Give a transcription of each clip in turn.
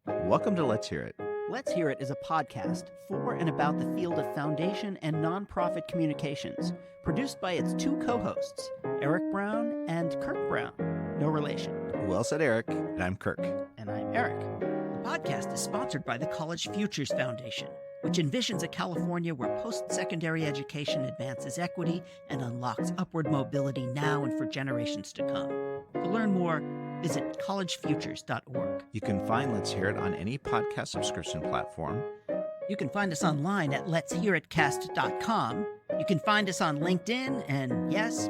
Welcome to Let's Hear It. Let's Hear It is a podcast for and about the field of foundation and nonprofit communications, produced by its two co-hosts, Eric Brown and Kirk Brown. No relation. Well said, Eric. And I'm Kirk. And I'm Eric. The podcast is sponsored by the College Futures Foundation, which envisions a California where post-secondary education advances equity and unlocks upward mobility now and for generations to come. To learn more, visit collegefutures.org. You can find Let's Hear It on any podcast subscription platform. You can find us online at letshearitcast.com. You can find us on LinkedIn and, yes,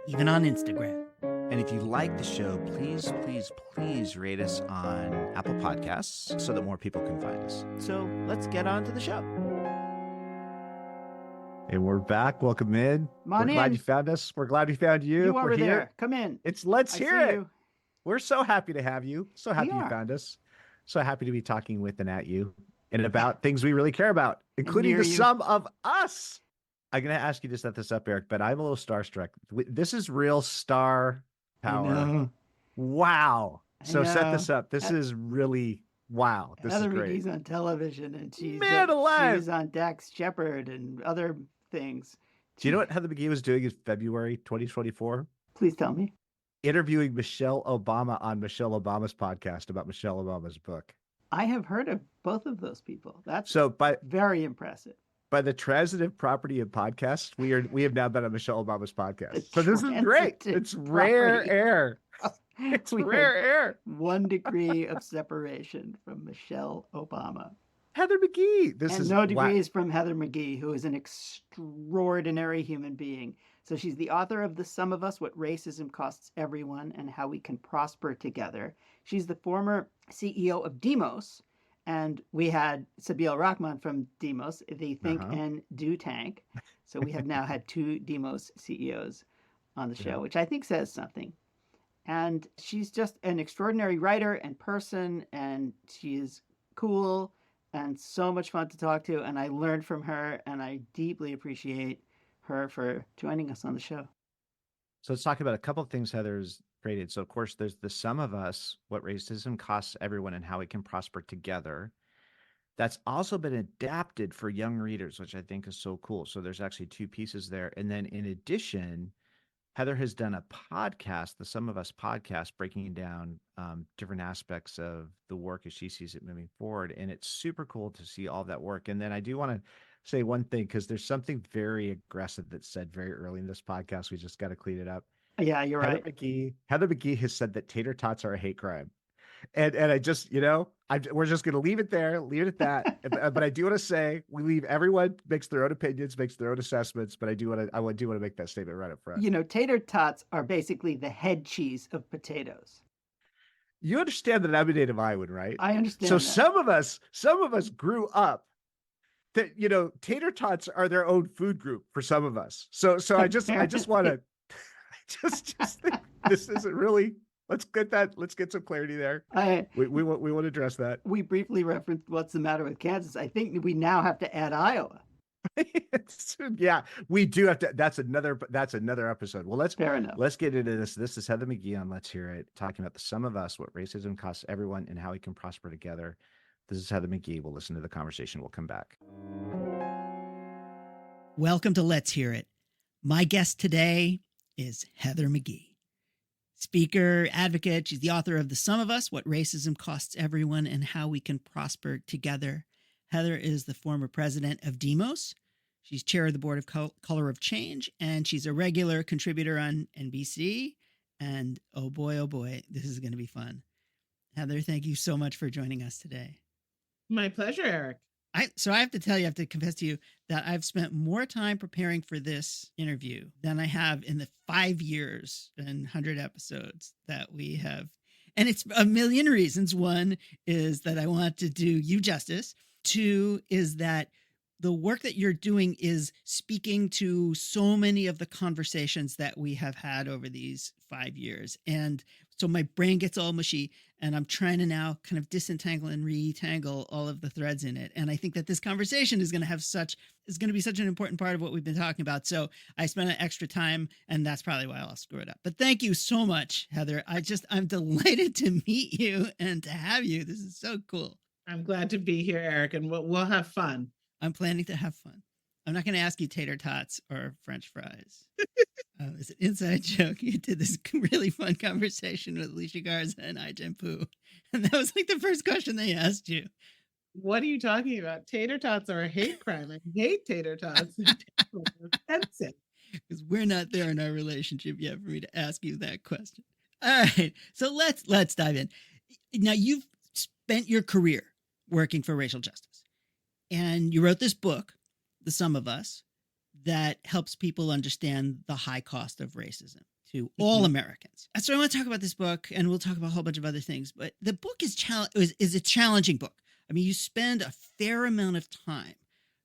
even on Instagram. And if you like the show, please, please, please rate us on Apple Podcasts so that more people can find us. So let's get on to the show. And we're back. Welcome in. Come on We're in. glad you found us. We're glad we found you. You We're over here. there. Come in. It's Let's I Hear see It. you. We're so happy to have you. So happy We you are. found us. So happy to be talking with and at you and about things we really care about, including near the you. sum of us. I'm going to ask you to set this up, Eric, but I'm a little starstruck. This is real star power. I know. Wow. I So set know. this up. This is really, wow. This Heather is great. McGhee's on television, and Man alive. she's on Dax Shepard and other things. Do you know what Heather McGhee was doing in February 2024? Please tell me. Interviewing Michelle Obama on Michelle Obama's podcast about Michelle Obama's book. I have heard of both of those people. That's So very impressive. by the transitive property of podcasts, we have now been on Michelle Obama's podcast. So this is great. transitive It's rare property. air. It's We rare are air. 1 degree of separation from Michelle Obama. Heather McGhee. This And is no wow. degrees from Heather McGhee, who is an extraordinary human being. So she's the author of The Sum of Us, What Racism Costs Everyone and How We Can Prosper Together. She's the former CEO of Demos. And we had Sabeel Rahman from Demos, the Think Uh-huh. and Do tank. So we have now had 2 Demos CEOs on the show, Yeah. which I think says something. And she's just an extraordinary writer and person, and she is cool and so much fun to talk to. And I learned from her, and I deeply appreciate her for joining us on the show. So let's talk about a couple of things Heather's created. So of course, there's The Sum of Us, What Racism Costs Everyone and How We Can Prosper Together. That's also been adapted for young readers, which I think is so cool. So there's actually 2 pieces there. And then in addition, Heather has done a podcast, the Sum of Us podcast, breaking down different aspects of the work as she sees it moving forward. And it's super cool to see all that work. And then I do want to say one thing, because there's something very aggressive that's said very early in this podcast. We just got to clean it up. Yeah, you're right. Heather McGhee has said that tater tots are a hate crime. And I just, we're just going to leave it there, leave it at that. But I do want to say, everyone makes their own opinions, makes their own assessments. But I do want to make that statement right up front. You know, tater tots are basically the head cheese of potatoes. You understand that I'm a native Iowan, right? I understand. So that. some of us grew up that, tater tots are their own food group for some of us. So I just want to, just think this isn't really. Let's get some clarity there. We want to address that. We briefly referenced what's the matter with Kansas. I think we now have to add Iowa. Yeah, we do have to. That's another episode. Well, Fair enough. let's get into this. This is Heather McGhee on Let's Hear It, talking about The Sum of Us, What Racism Costs Everyone and How We Can Prosper Together. This is Heather McGhee. We'll listen to the conversation. We'll come back. Welcome to Let's Hear It. My guest today is Heather McGhee. Speaker, advocate, she's the author of The Sum of Us, What Racism Costs Everyone and How We Can Prosper Together. Heather is the former president of Demos. She's chair of the board of Color of Change, and she's a regular contributor on NBC. And oh boy, this is going to be fun. Heather, thank you so much for joining us today. My pleasure, Eric. So I have to tell you, I have to confess to you that I've spent more time preparing for this interview than I have in the 5 years and 100 episodes that we have. And it's a million reasons. One is that I want to do you justice. 2 is that the work that you're doing is speaking to so many of the conversations that we have had over these 5 years. And So my brain gets all mushy, and I'm trying to now kind of disentangle and retangle all of the threads in it. And I think that this conversation is going to be such an important part of what we've been talking about. So I spent an extra time, and that's probably why I'll screw it up. But thank you so much, Heather. I'm delighted to meet you and to have you. This is so cool. I'm glad to be here, Eric, and we'll have fun. I'm planning to have fun. I'm not going to ask you tater tots or French fries. It's an inside joke. You did this really fun conversation with Alicia Garza and I Poo. And that was like the first question they asked you. What are you talking about? Tater tots are a hate crime. I hate tater tots. Offensive. Because we're not there in our relationship yet for me to ask you that question. All right. So let's dive in. Now, you've spent your career working for racial justice. And you wrote this book, The Sum of Us, that helps people understand the high cost of racism to all Americans. So I want to talk about this book, and we'll talk about a whole bunch of other things. But the book is a challenging book. I mean, you spend a fair amount of time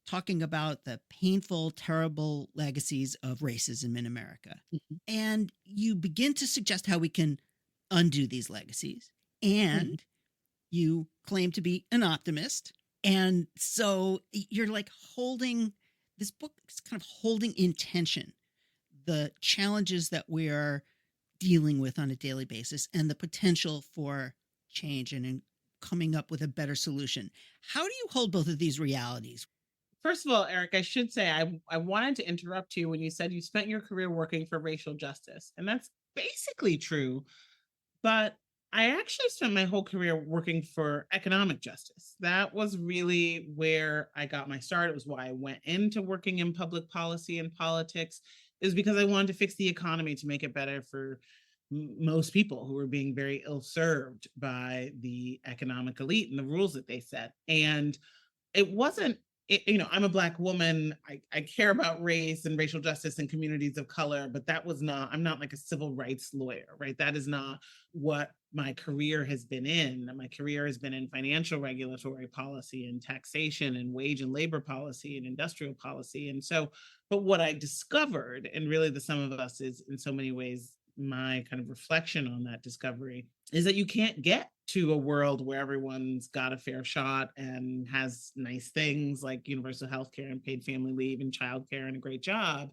talking about the painful, terrible legacies of racism in America. And you begin to suggest how we can undo these legacies. And you claim to be an optimist. And so you're like this book is kind of holding in tension the challenges that we are dealing with on a daily basis and the potential for change and in coming up with a better solution. How do you hold both of these realities? First of all, Eric, I should say I wanted to interrupt you when you said you spent your career working for racial justice. And that's basically true. But I actually spent my whole career working for economic justice. That was really where I got my start. It was why I went into working in public policy and politics. It was because I wanted to fix the economy to make it better for most people who were being very ill-served by the economic elite and the rules that they set. And it wasn't, I'm a Black woman. I care about race and racial justice and communities of color, but I'm not like a civil rights lawyer, right? That is not what my career has been in. My career has been in financial regulatory policy and taxation and wage and labor policy and industrial policy. And so, but what I discovered, and really The Sum of Us is in so many ways my kind of reflection on that discovery, is that you can't get to a world where everyone's got a fair shot and has nice things like universal health care and paid family leave and childcare and a great job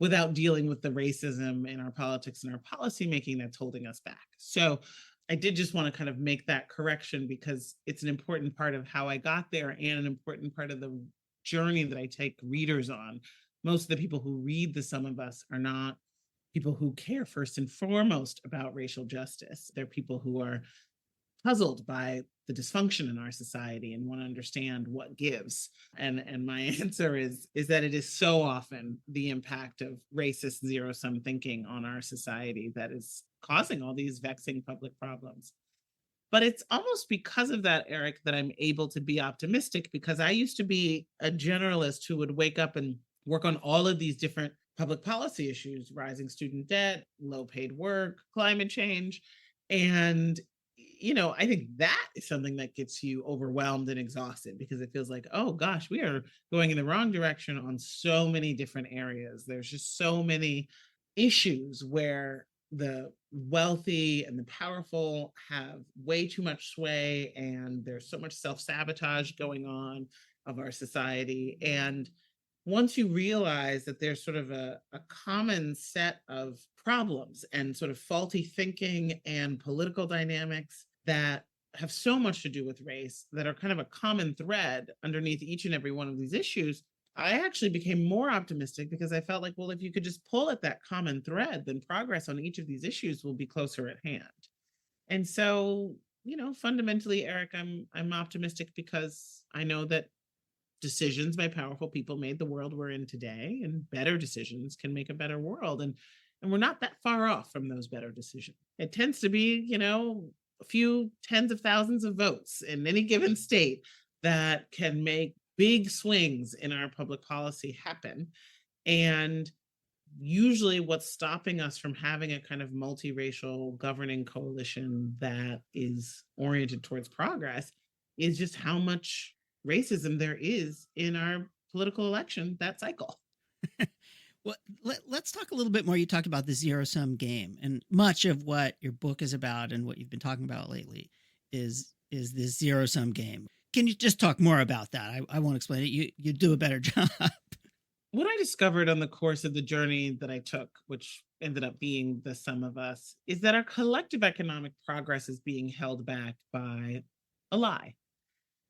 without dealing with the racism in our politics and our policymaking that's holding us back. So I did just want to kind of make that correction because it's an important part of how I got there and an important part of the journey that I take readers on. Most of the people who read The Sum of Us are not people who care first and foremost about racial justice. They're people who are puzzled by the dysfunction in our society and want to understand what gives. And my answer is that it is so often the impact of racist zero-sum thinking on our society that is causing all these vexing public problems. But it's almost because of that, Eric, that I'm able to be optimistic, because I used to be a generalist who would wake up and work on all of these different public policy issues: rising student debt, low paid work, climate change. And, I think that is something that gets you overwhelmed and exhausted, because it feels like, oh gosh, we are going in the wrong direction on so many different areas. There's just so many issues where the wealthy and the powerful have way too much sway, and there's so much self-sabotage going on of our society. And once you realize that there's sort of a common set of problems and sort of faulty thinking and political dynamics that have so much to do with race, that are kind of a common thread underneath each and every one of these issues, I actually became more optimistic, because I felt like, well, if you could just pull at that common thread, then progress on each of these issues will be closer at hand. And so, fundamentally, Eric, I'm optimistic because I know that decisions by powerful people made the world we're in today, and better decisions can make a better world. And we're not that far off from those better decisions. It tends to be, a few tens of thousands of votes in any given state that can make big swings in our public policy happen. And usually what's stopping us from having a kind of multiracial governing coalition that is oriented towards progress is just how much racism there is in our political election that cycle. Well, let's talk a little bit more. You talked about the zero sum game, and much of what your book is about and what you've been talking about lately is this zero sum game. Can you just talk more about that? I won't explain it. You do a better job. What I discovered on the course of the journey that I took, which ended up being the sum of us, is that our collective economic progress is being held back by a lie.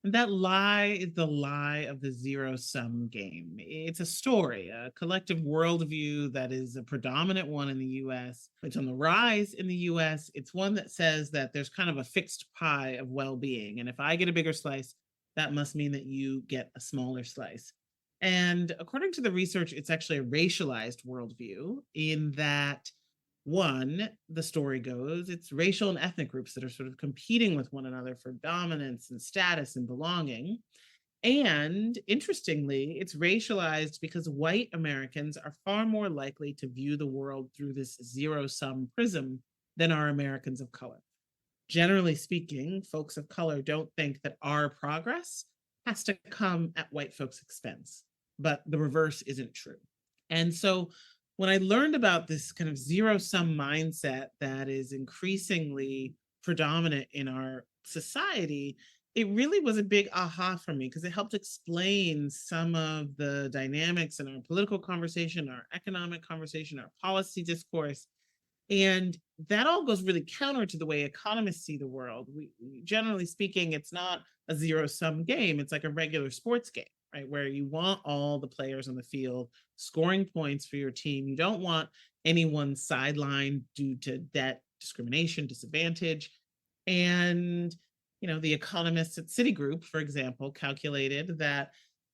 And that lie is the lie of the zero sum game. It's a story, a collective worldview that is a predominant one in the US. It's on the rise in the US. It's one that says that there's kind of a fixed pie of well being. And if I get a bigger slice, that must mean that you get a smaller slice. And according to the research, it's actually a racialized worldview in that one, the story goes, it's racial and ethnic groups that are sort of competing with one another for dominance and status and belonging. And interestingly, it's racialized because white Americans are far more likely to view the world through this zero sum prism than are Americans of color. Generally speaking, folks of color don't think that our progress has to come at white folks' expense, but the reverse isn't true. And so when I learned about this kind of zero sum mindset that is increasingly predominant in our society, it really was a big aha for me because it helped explain some of the dynamics in our political conversation, our economic conversation, our policy discourse. And that all goes really counter to the way economists see the world. Generally speaking, it's not a zero sum game. It's like a regular sports game, right? Where you want all the players on the field scoring points for your team. You don't want anyone sidelined due to debt, discrimination, disadvantage. And, the economists at Citigroup, for example, calculated that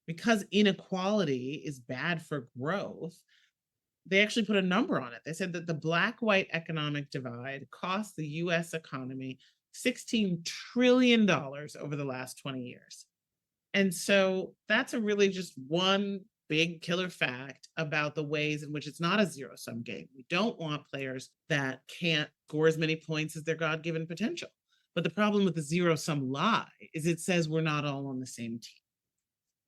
because inequality is bad for growth, they actually put a number on it. They said that the black-white economic divide cost the US economy $16 trillion over the last 20 years. And so that's a really just one big killer fact about the ways in which it's not a zero-sum game. We don't want players that can't score as many points as their God-given potential. But the problem with the zero-sum lie is it says we're not all on the same team.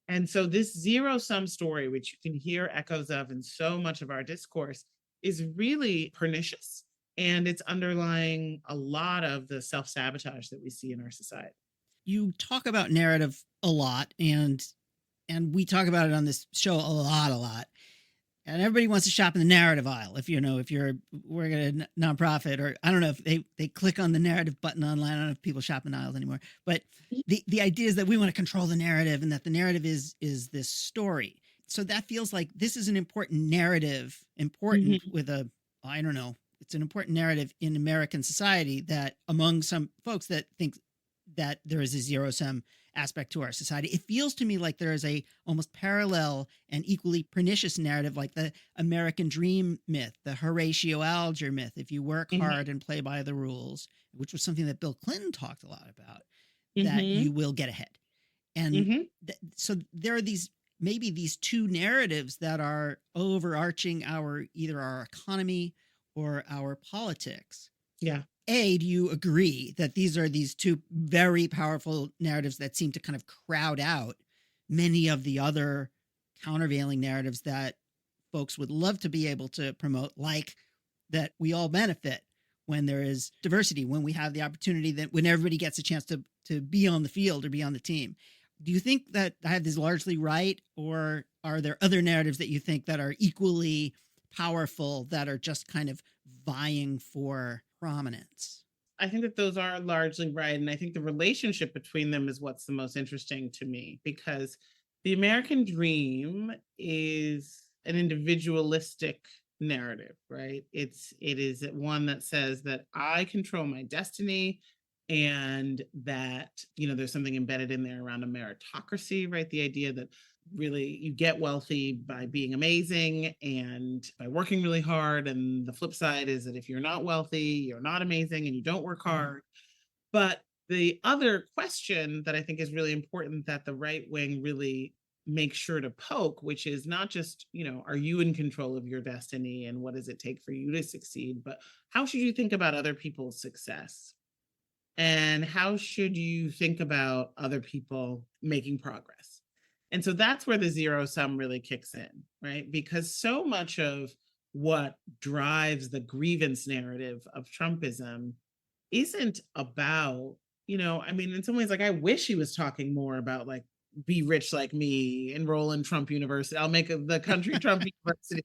And so this zero-sum story, which you can hear echoes of in so much of our discourse, is really pernicious. And it's underlying a lot of the self-sabotage that we see in our society. You talk about narrative a lot, and we talk about it on this show a lot. And everybody wants to shop in the narrative aisle. If you're working at a nonprofit, or I don't know if they click on the narrative button online. I don't know if people shop in aisles anymore. But the idea is that we want to control the narrative, and that the narrative is this story. So that feels like this is an important narrative, with a, I don't know, it's an important narrative in American society, that among some folks that think that there is a zero sum aspect to our society. It feels to me like there is a almost parallel and equally pernicious narrative, like the American dream myth, the Horatio Alger myth. If you work hard and play by the rules, which was something that Bill Clinton talked a lot about, that you will get ahead. And so there are maybe these two narratives that are overarching either our economy or our politics. Yeah. Do you agree that these are these two very powerful narratives that seem to kind of crowd out many of the other countervailing narratives that folks would love to be able to promote, like that we all benefit when there is diversity, when we have the opportunity, that when everybody gets a chance to be on the field or be on the team? Do you think that I have this largely right, or are there other narratives that you think that are equally powerful, that are just kind of vying for prominence? I think that those are largely right. And I think the relationship between them is what's the most interesting to me, because the American dream is an individualistic narrative, right? It is one that says that I control my destiny, and that, there's something embedded in there around a meritocracy, right? The idea that really you get wealthy by being amazing and by working really hard. And the flip side is that if you're not wealthy, you're not amazing and you don't work hard. But the other question that I think is really important, that the right wing really makes sure to poke, which is not just, are you in control of your destiny and what does it take for you to succeed, but how should you think about other people's success? And how should you think about other people making progress? And so that's where the zero sum really kicks in, right? Because so much of what drives the grievance narrative of Trumpism isn't about, I mean, in some ways, like, I wish he was talking more about, like, be rich like me, enroll in Trump University. I'll make the country Trump University,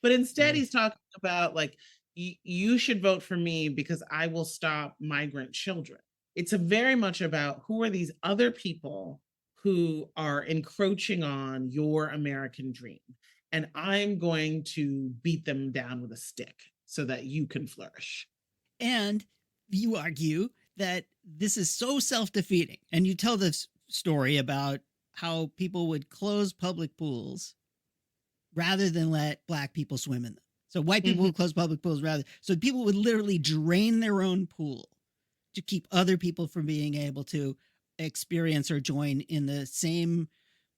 but instead Right. he's talking about, like, you should vote for me because I will stop migrant children. It's a very much about who are these other people who are encroaching on your American dream. And I'm going to beat them down with a stick so that you can flourish. And you argue that this is so self-defeating. And you tell this story about how people would close public pools rather than let Black people swim in them. So white people would close public pools so people would literally drain their own pool to keep other people from being able to experience or join in the same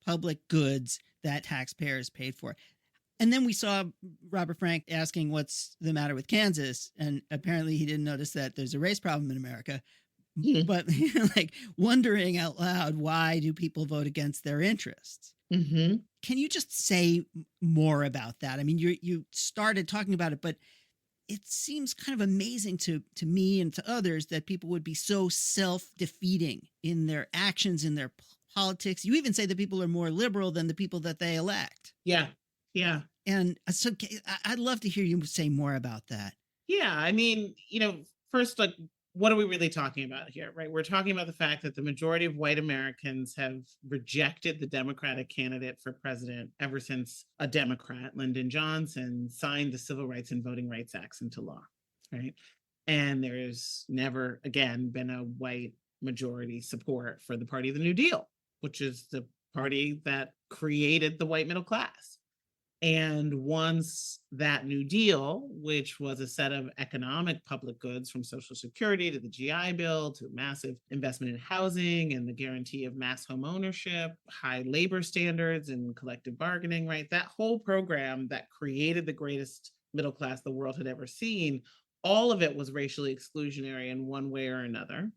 public goods that taxpayers paid for. And then we saw Robert Frank asking what's the matter with Kansas. And apparently he didn't notice that there's a race problem in America. But like wondering out loud, why do people vote against their interests? Can you just say more about that? I mean, you started talking about it, but it seems kind of amazing to me and to others that people would be so self-defeating in their actions, in their politics. You even say that people are more liberal than the people that they elect. Yeah. Yeah. And so I'd love to hear you say more about that. Yeah. I mean, first, like, what are we really talking about here, right? We're talking about the fact that the majority of white Americans have rejected the Democratic candidate for president ever since a Democrat, Lyndon Johnson, signed the Civil Rights and Voting Rights Acts into law, right? And there's never, again, been a white majority support for the Party of the New Deal, which is the party that created the white middle class. And once that New Deal, which was a set of economic public goods from Social Security to the GI Bill to massive investment in housing and the guarantee of mass home ownership, high labor standards and collective bargaining, right? That whole program that created the greatest middle class the world had ever seen, all of it was racially exclusionary in one way or another.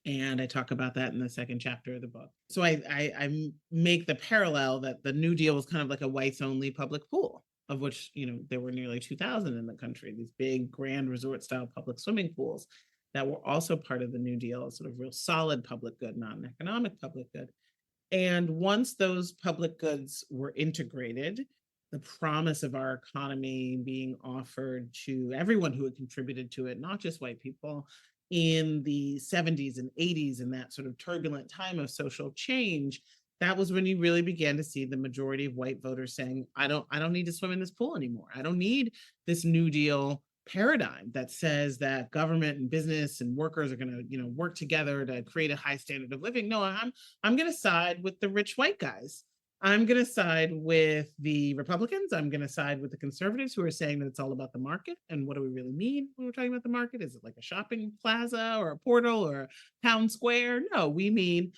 And I talk about that in the second chapter of the book. So I make the parallel that the New Deal was kind of like a whites only public pool, of which, there were nearly 2,000 in the country, these big grand resort style public swimming pools that were also part of the New Deal, sort of real solid public good, not an economic public good. And once those public goods were integrated, the promise of our economy being offered to everyone who had contributed to it, not just white people, in the 70s and 80s, in that sort of turbulent time of social change, that was when you really began to see the majority of white voters saying, I don't need to swim in this pool anymore. I don't need this New Deal paradigm that says that government and business and workers are going to, work together to create a high standard of living. No, I'm going to side with the rich white guys. I'm going to side with the Republicans. I'm going to side with the conservatives who are saying that it's all about the market. And what do we really mean when we're talking about the market? Is it like a shopping plaza or a portal or a town square? No, we mean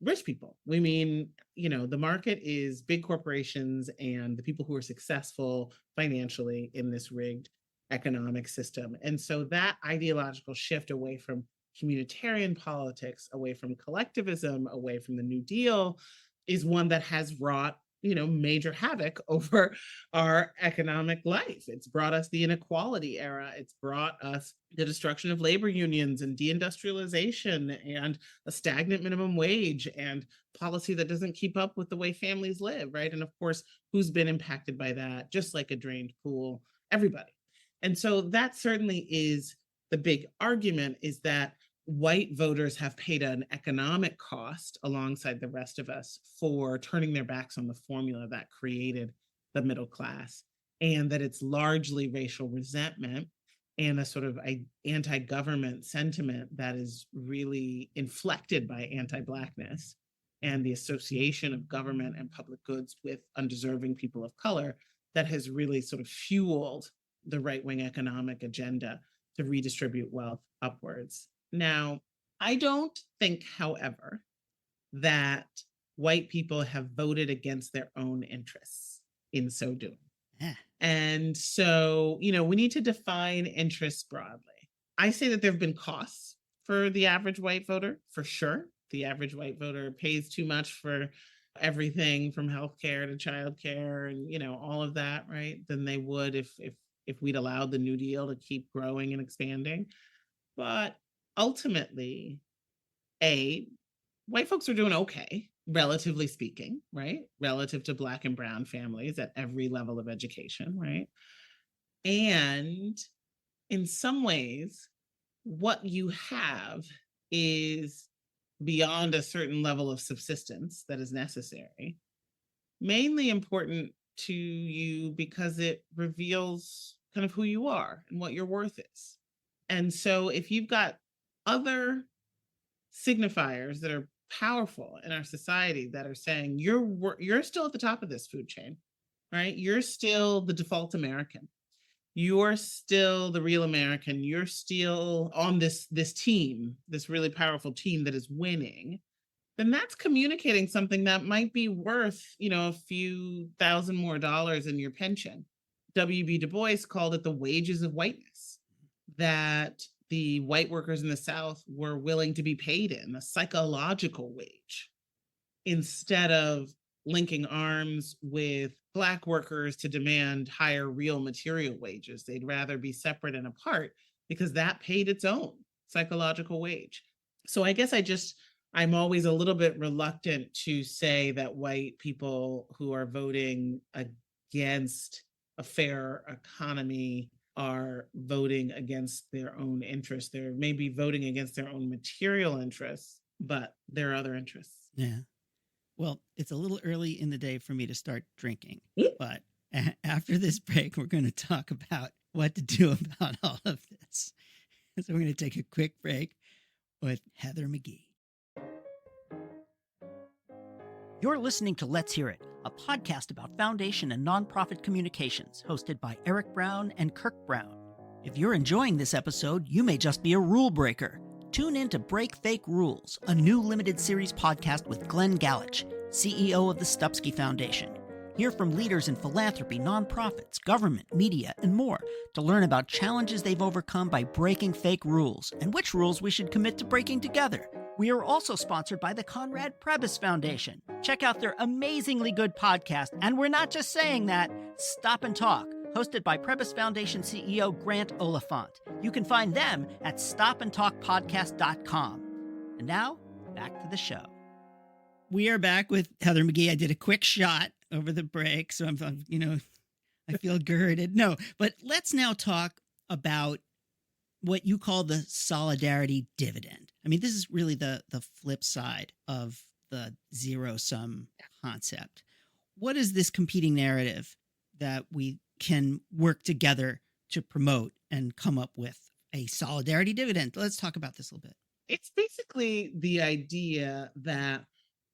rich people. We mean, the market is big corporations and the people who are successful financially in this rigged economic system. And so that ideological shift away from communitarian politics, away from collectivism, away from the New Deal, is one that has wrought, major havoc over our economic life. It's brought us the inequality era. It's brought us the destruction of labor unions and deindustrialization and a stagnant minimum wage and policy that doesn't keep up with the way families live, right? And of course, who's been impacted by that? Just like a drained pool, everybody. And so that certainly is the big argument, is that white voters have paid an economic cost alongside the rest of us for turning their backs on the formula that created the middle class, and that it's largely racial resentment and a sort of anti-government sentiment that is really inflected by anti-Blackness and the association of government and public goods with undeserving people of color that has really sort of fueled the right-wing economic agenda to redistribute wealth upwards. Now, I don't think, however, that white people have voted against their own interests in so doing. Yeah. And so, we need to define interests broadly. I say that there have been costs for the average white voter, for sure. The average white voter pays too much for everything from healthcare to childcare and, all of that, right, than they would if we'd allowed the New Deal to keep growing and expanding. But ultimately, white folks are doing okay, relatively speaking, right? Relative to Black and brown families at every level of education, right? And in some ways, what you have is beyond a certain level of subsistence that is necessary, mainly important to you because it reveals kind of who you are and what your worth is. And so if you've got other signifiers that are powerful in our society that are saying you're still at the top of this food chain, right? You're still the default American. You're still the real American. You're still on this team, this really powerful team that is winning. Then that's communicating something that might be worth, a few thousand more dollars in your pension. W.B. Du Bois called it the wages of whiteness, that the white workers in the South were willing to be paid in a psychological wage instead of linking arms with Black workers to demand higher real material wages. They'd rather be separate and apart because that paid its own psychological wage. So I guess I'm always a little bit reluctant to say that white people who are voting against a fair economy are voting against their own interests. They're maybe voting against their own material interests, but there are other interests. Yeah. Well, it's a little early in the day for me to start drinking, but after this break, we're going to talk about what to do about all of this. So we're going to take a quick break with Heather McGhee. You're listening to Let's Hear It, a podcast about foundation and nonprofit communications, hosted by Eric Brown and Kirk Brown. If you're enjoying this episode, you may just be a rule breaker. Tune in to Break Fake Rules, a new limited series podcast with Glenn Galich, CEO of the Stupsky Foundation. Hear from leaders in philanthropy, nonprofits, government, media, and more to learn about challenges they've overcome by breaking fake rules and which rules we should commit to breaking together. We are also sponsored by the Conrad Prebys Foundation. Check out their amazingly good podcast, and we're not just saying that, Stop and Talk, hosted by Prebys Foundation CEO Grant Oliphant. You can find them at stopandtalkpodcast.com. And now, back to the show. We are back with Heather McGhee. I did a quick shot over the break, so I'm I feel girded. No, but let's now talk about what you call the solidarity dividend. I mean, this is really the flip side of the zero-sum concept. What is this competing narrative that we can work together to promote and come up with a solidarity dividend? Let's talk about this a little bit. It's basically the idea that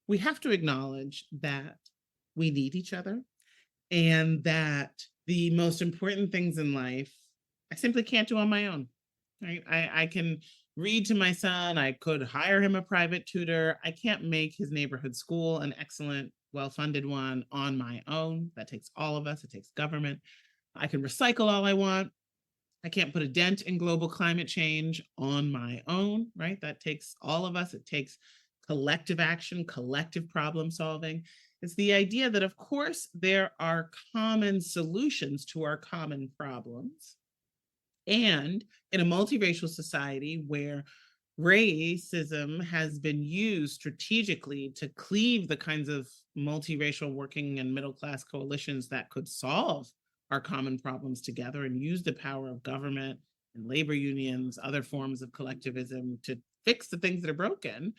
we have to acknowledge that we need each other and that the most important things in life I simply can't do on my own. Right? I can read to my son. I could hire him a private tutor. I can't make his neighborhood school an excellent, well-funded one on my own. That takes all of us. It takes government. I can recycle all I want. I can't put a dent in global climate change on my own, right? That takes all of us. It takes collective action, collective problem solving. It's the idea that, of course, there are common solutions to our common problems. And in a multiracial society where racism has been used strategically to cleave the kinds of multiracial working and middle-class coalitions that could solve our common problems together and use the power of government and labor unions, other forms of collectivism to fix the things that are broken,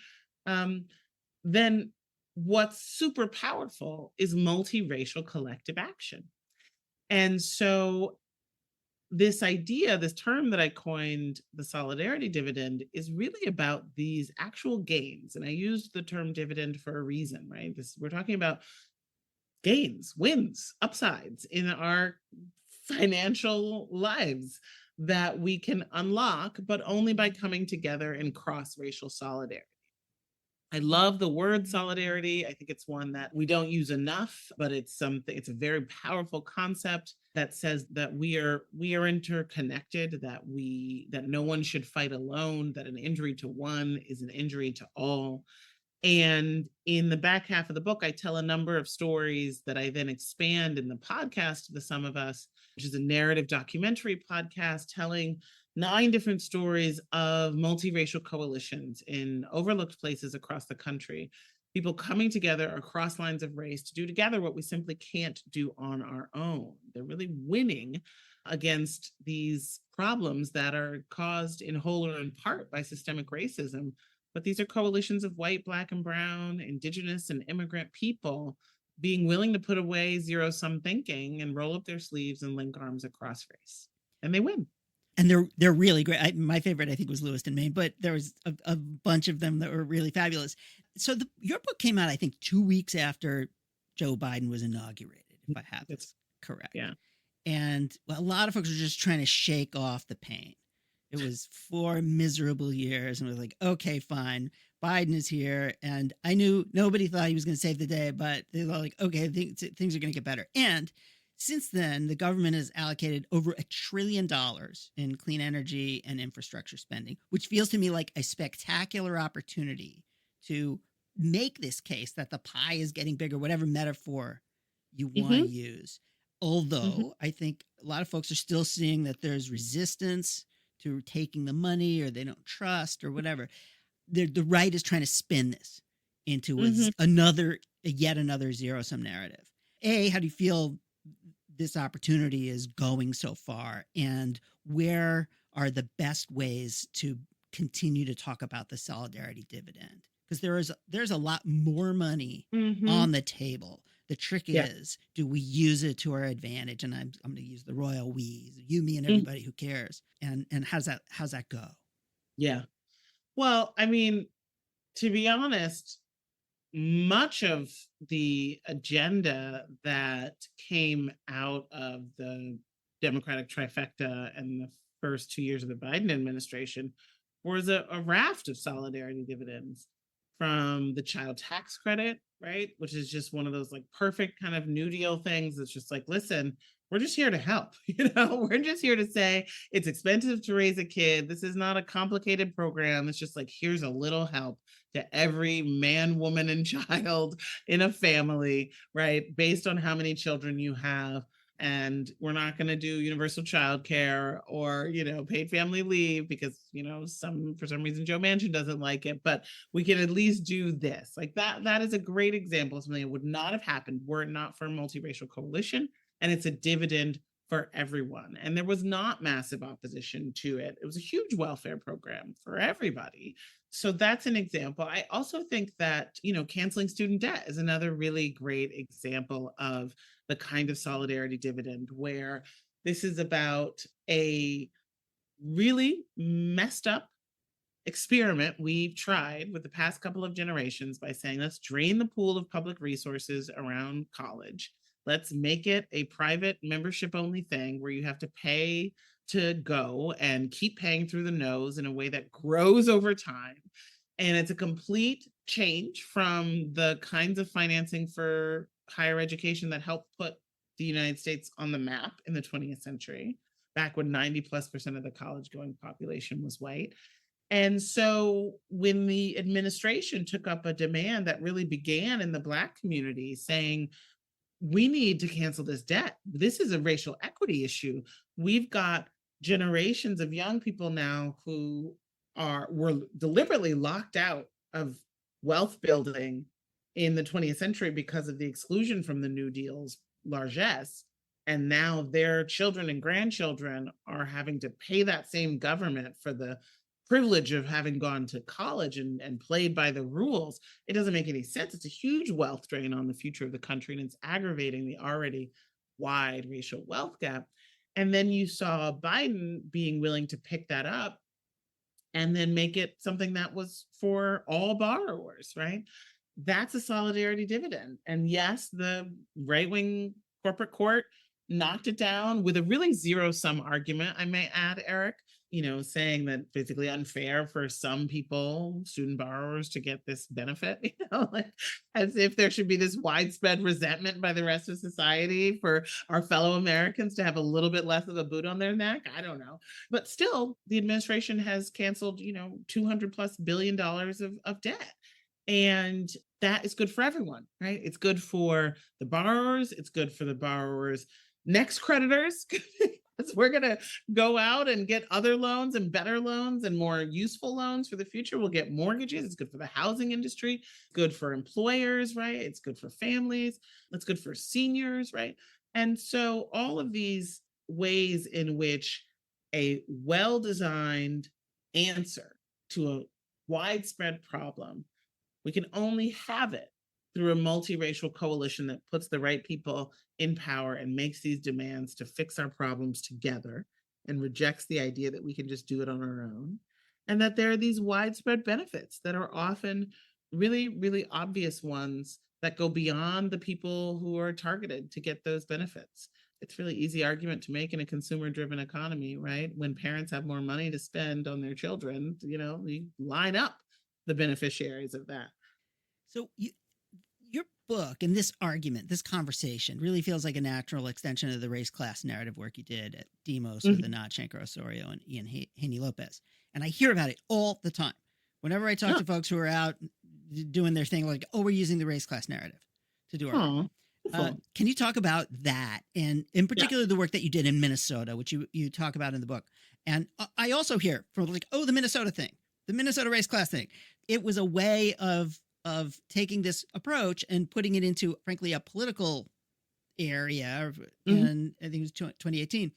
then what's super powerful is multiracial collective action. And so this idea, this term that I coined, the solidarity dividend, is really about these actual gains. And I used the term dividend for a reason, right? We're talking about gains, wins, upsides in our financial lives that we can unlock, but only by coming together in cross-racial solidarity. I love the word solidarity. I think it's one that we don't use enough, but it's a very powerful concept that says that we are interconnected, that no one should fight alone, that an injury to one is an injury to all. And in the back half of the book, I tell a number of stories that I then expand in the podcast, The Sum of Us, which is a narrative documentary podcast telling 9 different stories of multiracial coalitions in overlooked places across the country. People coming together across lines of race to do together what we simply can't do on our own. They're really winning against these problems that are caused in whole or in part by systemic racism. But these are coalitions of white, Black, and brown, indigenous, and immigrant people being willing to put away zero-sum thinking and roll up their sleeves and link arms across race. And they win. And they're really great. My favorite, I think, was Lewiston, Maine, but there was a bunch of them that were really fabulous. So your book came out, I think, 2 weeks after Joe Biden was inaugurated, if I have this correct. Yeah. And a lot of folks were just trying to shake off the pain. It was 4 miserable years, and we're like, okay, fine. Biden is here. And I knew nobody thought he was going to save the day, but they were like, okay, things are going to get better. And since then, the government has allocated over $1 trillion in clean energy and infrastructure spending, which feels to me like a spectacular opportunity to make this case that the pie is getting bigger, whatever metaphor you want to use. Although I think a lot of folks are still seeing that there's resistance to taking the money, or they don't trust, or whatever. The right is trying to spin this into yet another zero-sum narrative. How do you feel this opportunity is going so far, and where are the best ways to continue to talk about the solidarity dividend? Because there's a lot more money on the table. The trick is, do we use it to our advantage? And I'm going to use the royal we, you, me, and everybody who cares. And how's that go? Yeah. Well, I mean, to be honest, much of the agenda that came out of the Democratic trifecta and the first 2 years of the Biden administration was a raft of solidarity dividends, from the child tax credit, right? Which is just one of those like perfect kind of New Deal things. That's just like, listen, we're just here to help. We're just here to say it's expensive to raise a kid. This is not a complicated program. It's just like, here's a little help to every man, woman, and child in a family, right? Based on how many children you have. And we're not going to do universal childcare or, paid family leave because, for some reason, Joe Manchin doesn't like it, but we can at least do this. Like that is a great example of something that would not have happened were it not for a multiracial coalition. And it's a dividend for everyone. And there was not massive opposition to it. It was a huge welfare program for everybody. So that's an example. I also think that, canceling student debt is another really great example of the kind of solidarity dividend, where this is about a really messed up experiment we've tried with the past couple of generations by saying, let's drain the pool of public resources around college. Let's make it a private membership only thing where you have to pay to go and keep paying through the nose in a way that grows over time. And it's a complete change from the kinds of financing for higher education that helped put the United States on the map in the 20th century, back when 90+% of the college going population was white. And so when the administration took up a demand that really began in the Black community, saying, we need to cancel this debt. This is a racial equity issue. We've got generations of young people now who were deliberately locked out of wealth building in the 20th century because of the exclusion from the New Deal's largesse. And now their children and grandchildren are having to pay that same government for the privilege of having gone to college and played by the rules. It doesn't make any sense. It's a huge wealth drain on the future of the country, and it's aggravating the already wide racial wealth gap. And then you saw Biden being willing to pick that up and then make it something that was for all borrowers, right? That's a solidarity dividend. And yes, the right-wing corporate court knocked it down with a really zero-sum argument, I may add, Eric, saying that basically unfair for some people, student borrowers, to get this benefit, like as if there should be this widespread resentment by the rest of society for our fellow Americans to have a little bit less of a boot on their neck. I don't know. But still, the administration has canceled, $200+ billion of debt. And that is good for everyone, right? It's good for the borrowers. It's good for the borrowers' next creditors. Because we're going to go out and get other loans and better loans and more useful loans for the future. We'll get mortgages. It's good for the housing industry. It's good for employers, right? It's good for families. It's good for seniors, right? And so all of these ways in which a well-designed answer to a widespread problem, we can only have it through a multiracial coalition that puts the right people in power and makes these demands to fix our problems together and rejects the idea that we can just do it on our own. And that there are these widespread benefits that are often really, really obvious ones that go beyond the people who are targeted to get those benefits. It's really easy argument to make in a consumer-driven economy, right? When parents have more money to spend on their children, you line up the beneficiaries of that. So your book and this argument, this conversation really feels like a natural extension of the race class narrative work you did at Demos with Anat Shenker-Osorio and Ian Haney-Lopez. And I hear about it all the time. Whenever I talk to folks who are out doing their thing, like, we're using the race class narrative to do our work. Can you talk about that? And in particular, the work that you did in Minnesota, which you talk about in the book. And I also hear from the Minnesota thing, the Minnesota race class thing. It was a way of taking this approach and putting it into, frankly, a political area. And I think it was 2018.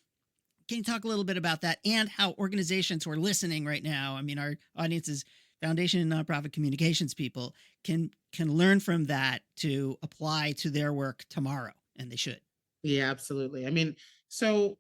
Can you talk a little bit about that and how organizations who are listening right now, I mean, our audience is foundation and nonprofit communications people, can learn from that to apply to their work tomorrow, and they should. Yeah, absolutely. I mean, so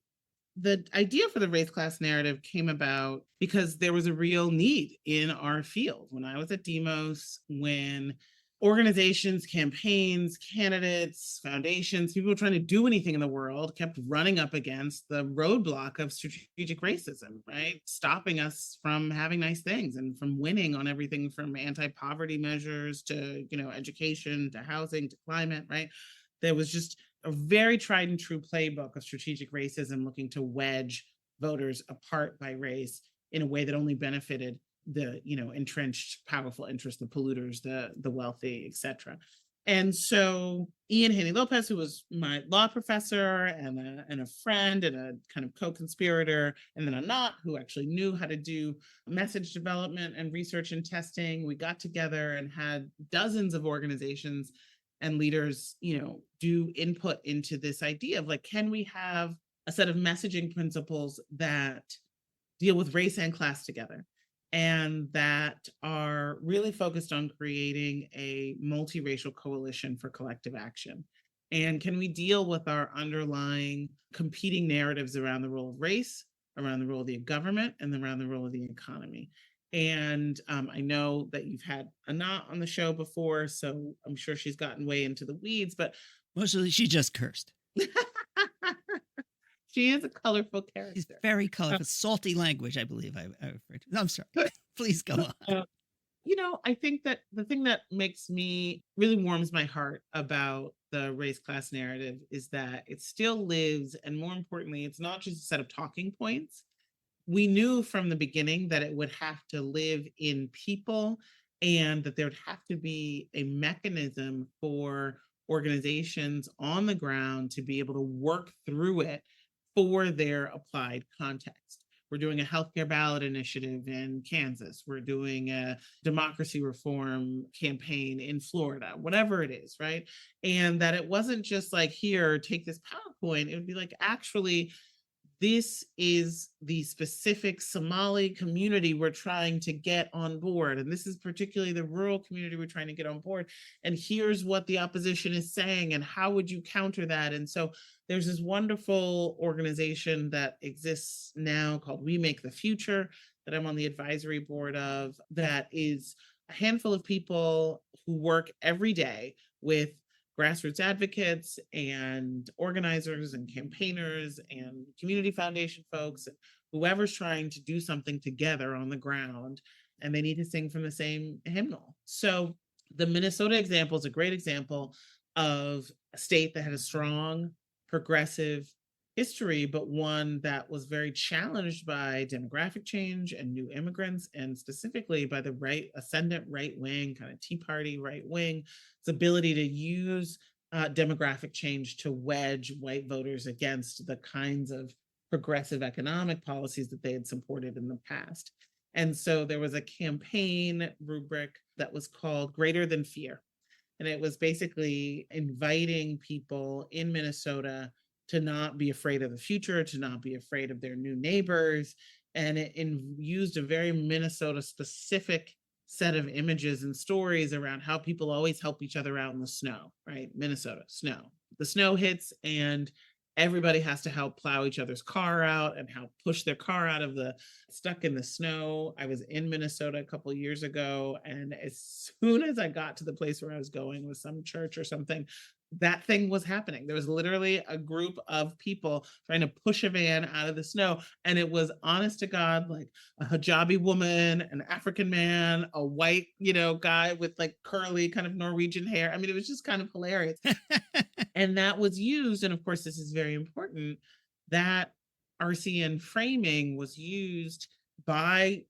the idea for the race class narrative came about because there was a real need in our field. When I was at Demos, when organizations, campaigns, candidates, foundations, people trying to do anything in the world kept running up against the roadblock of strategic racism, right? Stopping us from having nice things and from winning on everything from anti-poverty measures to, education, to housing, to climate, right? There was just a very tried and true playbook of strategic racism looking to wedge voters apart by race in a way that only benefited the entrenched powerful interests, the polluters, the wealthy, etc. And so Ian Haney-Lopez, who was my law professor and a friend and a kind of co-conspirator, and then Anat, who actually knew how to do message development and research and testing, we got together and had dozens of organizations and leaders, do input into this idea of can we have a set of messaging principles that deal with race and class together, and that are really focused on creating a multiracial coalition for collective action? And can we deal with our underlying competing narratives around the role of race, around the role of the government, and around the role of the economy? And I know that you've had Anat on the show before, so I'm sure she's gotten way into the weeds, but mostly she just cursed. She is a colorful character. She's very colorful, salty language, I believe I referred to. No, I'm sorry. Please go on. I think that the thing that really warms my heart about the race class narrative is that it still lives. And more importantly, it's not just a set of talking points. We knew from the beginning that it would have to live in people and that there would have to be a mechanism for organizations on the ground to be able to work through it for their applied context. We're doing a healthcare ballot initiative in Kansas. We're doing a democracy reform campaign in Florida, whatever it is, right? And that it wasn't just here, take this PowerPoint. It would be actually, this is the specific Somali community we're trying to get on board. And this is particularly the rural community we're trying to get on board. And here's what the opposition is saying. And how would you counter that? And so there's this wonderful organization that exists now called We Make the Future that I'm on the advisory board of, that is a handful of people who work every day with grassroots advocates and organizers and campaigners and community foundation folks, whoever's trying to do something together on the ground, and they need to sing from the same hymnal. So the Minnesota example is a great example of a state that had a strong, progressive, history, but one that was very challenged by demographic change and new immigrants, and specifically by the ascendant right wing, kind of Tea Party right wing, its ability to use demographic change to wedge white voters against the kinds of progressive economic policies that they had supported in the past. And so there was a campaign rubric that was called Greater Than Fear. And it was basically inviting people in Minnesota to not be afraid of the future, to not be afraid of their new neighbors. And it used a very Minnesota specific set of images and stories around how people always help each other out in the snow, right? Minnesota, snow. The snow hits and everybody has to help plow each other's car out and help push their car out of the stuck in the snow. I was in Minnesota a couple of years ago, and as soon as I got to the place where I was going, with some church or something, that thing was happening. There was literally a group of people trying to push a van out of the snow. And it was, honest to God, like a hijabi woman, an African man, a white, guy with like curly kind of Norwegian hair. I mean, it was just kind of hilarious. And that was used. And of course, this is very important, that RCN framing was used by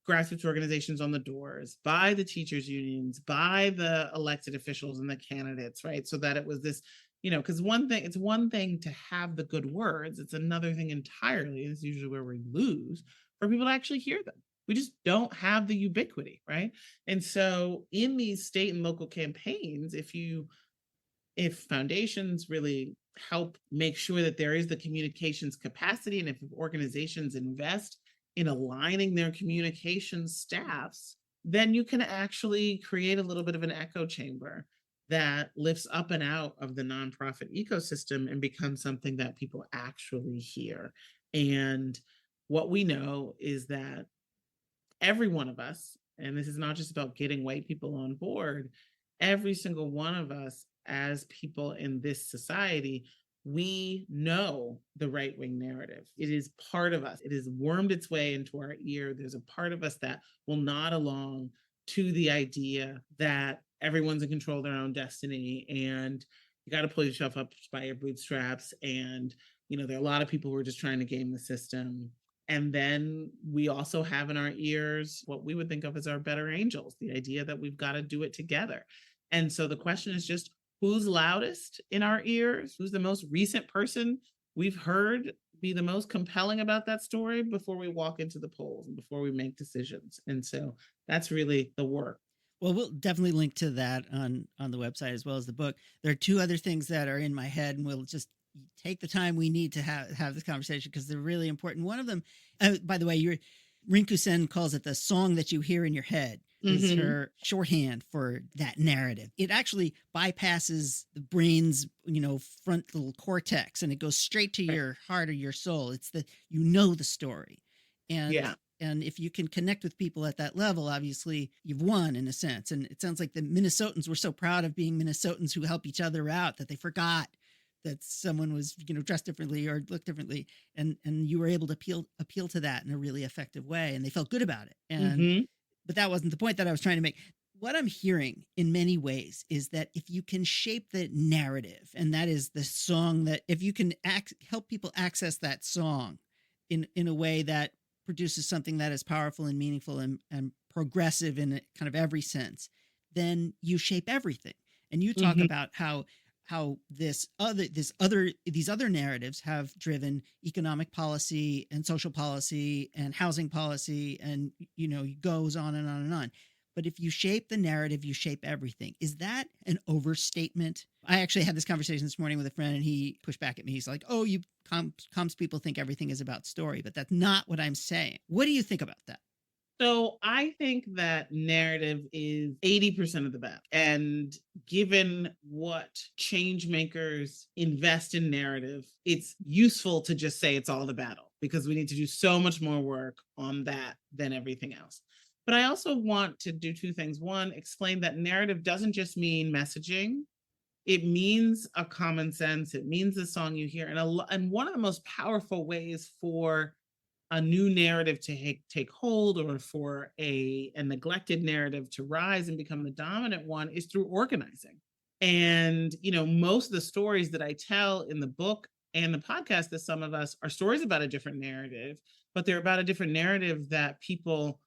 grassroots organizations on the doors, by the teachers unions, by the elected officials and the candidates, right? So that it was this, because it's one thing to have the good words. It's another thing entirely, it's usually where we lose, for people to actually hear them. We just don't have the ubiquity, right? And so in these state and local campaigns, if foundations really help make sure that there is the communications capacity, and if organizations invest in aligning their communications staffs, then you can actually create a little bit of an echo chamber that lifts up and out of the nonprofit ecosystem and becomes something that people actually hear. And what we know is that every one of us, and this is not just about getting white people on board, every single one of us as people in this society, we know the right-wing narrative. It is part of us. It has wormed its way into our ear. There's a part of us that will nod along to the idea that everyone's in control of their own destiny, and you got to pull yourself up by your bootstraps. And, there are a lot of people who are just trying to game the system. And then we also have in our ears what we would think of as our better angels, the idea that we've got to do it together. And so the question is just, who's loudest in our ears? Who's the most recent person we've heard be the most compelling about that story before we walk into the polls and before we make decisions? And so that's really the work. Well, we'll definitely link to that on the website as well as the book. There are two other things that are in my head, and we'll just take the time we need to have this conversation because they're really important. One of them, by the way, Rinku Sen calls it the song that you hear in your head. Is her shorthand for that narrative. It actually bypasses the brain's, frontal cortex, and it goes straight to your heart or your soul. It's the story. And and if you can connect with people at that level, obviously you've won in a sense. And it sounds like the Minnesotans were so proud of being Minnesotans who help each other out that they forgot that someone was, dressed differently or looked differently. And you were able to appeal to that in a really effective way. And they felt good about it. And but that wasn't the point that I was trying to make. What I'm hearing in many ways is that if you can shape the narrative, and that is the song, that if you can help people access that song in a way that produces something that is powerful and meaningful and progressive in kind of every sense, then you shape everything. And you talk about how these other narratives have driven economic policy and social policy and housing policy, and goes on and on and on. But if you shape the narrative, you shape everything. Is that an overstatement? I actually had this conversation this morning with a friend, and he pushed back at me. He's like, "Oh, you comms people think everything is about story," but that's not what I'm saying. What do you think about that? So I think that narrative is 80% of the battle. And given what change makers invest in narrative, it's useful to just say it's all the battle, because we need to do so much more work on that than everything else. But I also want to do two things. One, explain that narrative doesn't just mean messaging. It means a common sense. It means the song you hear. And one of the most powerful ways for a new narrative to take hold, or for a neglected narrative to rise and become the dominant one, is through organizing. And, most of the stories that I tell in the book and the podcast, The Sum of Us, are stories about a different narrative, but they're about a different narrative that people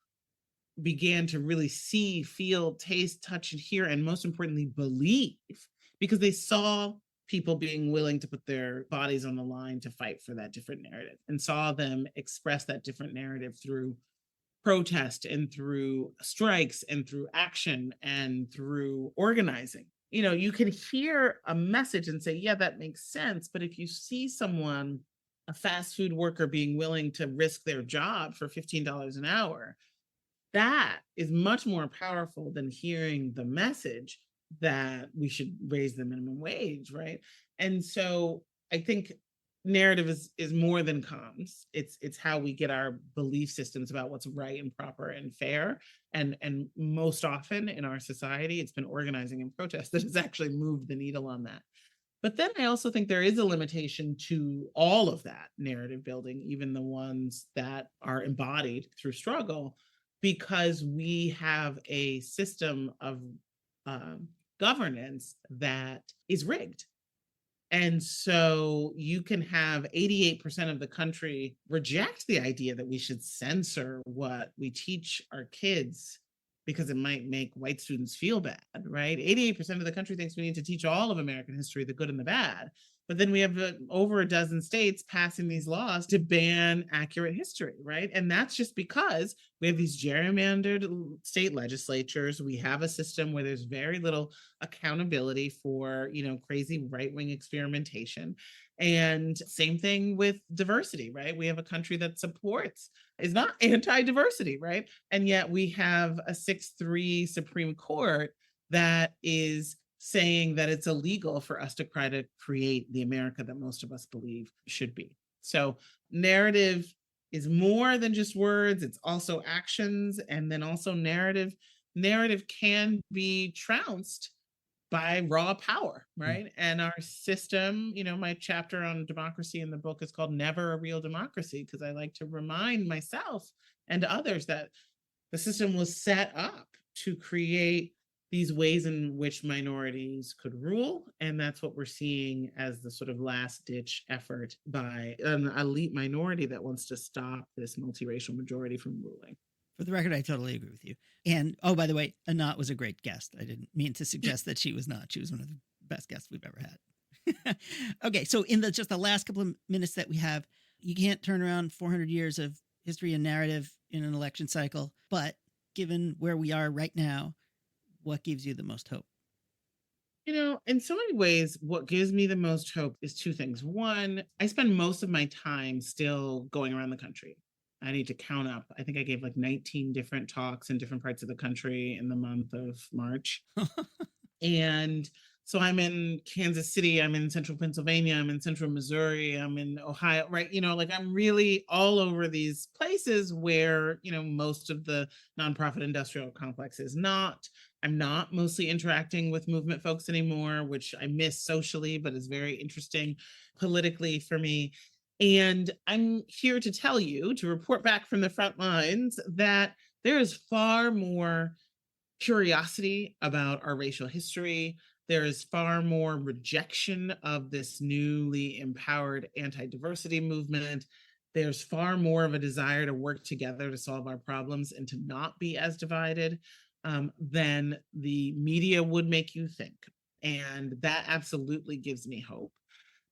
began to really see, feel, taste, touch, and hear, and most importantly, believe, because they saw people being willing to put their bodies on the line to fight for that different narrative, and saw them express that different narrative through protest and through strikes and through action and through organizing. You can hear a message and say, yeah, that makes sense. But if you see someone, a fast food worker, being willing to risk their job for $15 an hour, that is much more powerful than hearing the message that we should raise the minimum wage, right? And so I think narrative is more than comms. It's how we get our belief systems about what's right and proper and fair. And most often in our society, it's been organizing and protest that has actually moved the needle on that. But then I also think there is a limitation to all of that narrative building, even the ones that are embodied through struggle, because we have a system of governance that is rigged. And so you can have 88% of the country reject the idea that we should censor what we teach our kids because it might make white students feel bad, right? 88% of the country thinks we need to teach all of American history, the good and the bad. But then we have over a dozen states passing these laws to ban accurate history, right? And that's just because we have these gerrymandered state legislatures. We have a system where there's very little accountability for, crazy right-wing experimentation. And same thing with diversity, right? We have a country that is not anti-diversity, right? And yet we have a 6-3 Supreme Court that is saying that it's illegal for us to try to create the America that most of us believe should be. So narrative is more than just words. It's also actions. And then also narrative can be trounced by raw power, right? Mm-hmm. And our system, my chapter on democracy in the book is called Never a Real Democracy, because I like to remind myself and others that the system was set up to create these ways in which minorities could rule. And that's what we're seeing as the sort of last ditch effort by an elite minority that wants to stop this multiracial majority from ruling. For the record, I totally agree with you. And, oh, by the way, Anat was a great guest. I didn't mean to suggest that she was not. She was one of the best guests we've ever had. Okay, so in just the last couple of minutes that we have, you can't turn around 400 years of history and narrative in an election cycle. But given where we are right now, what gives you the most hope? In so many ways, what gives me the most hope is two things. One, I spend most of my time still going around the country. I need to count up. I think I gave 19 different talks in different parts of the country in the month of March. And so I'm in Kansas City, I'm in central Pennsylvania, I'm in central Missouri, I'm in Ohio, right? I'm really all over these places where, most of the nonprofit industrial complex is not. I'm not mostly interacting with movement folks anymore, which I miss socially, but is very interesting politically for me. And I'm here to tell you, to report back from the front lines, that there is far more curiosity about our racial history. There is far more rejection of this newly empowered anti-diversity movement. There's far more of a desire to work together to solve our problems and to not be as divided than the media would make you think. And that absolutely gives me hope.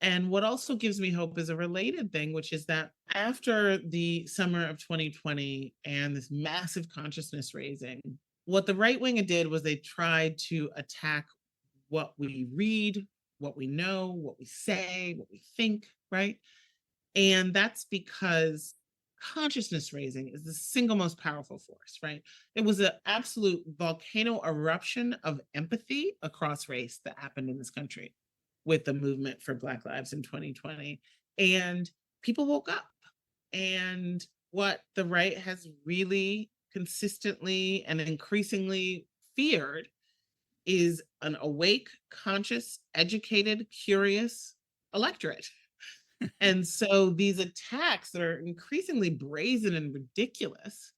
And what also gives me hope is a related thing, which is that after the summer of 2020 and this massive consciousness raising, what the right wing did was they tried to attack what we read, what we know, what we say, what we think, right? And that's because consciousness raising is the single most powerful force, right? It was an absolute volcano eruption of empathy across race that happened in this country with the movement for Black Lives in 2020. And people woke up. And what the right has really consistently and increasingly feared is an awake, conscious, educated, curious electorate. And so these attacks that are increasingly brazen and ridiculous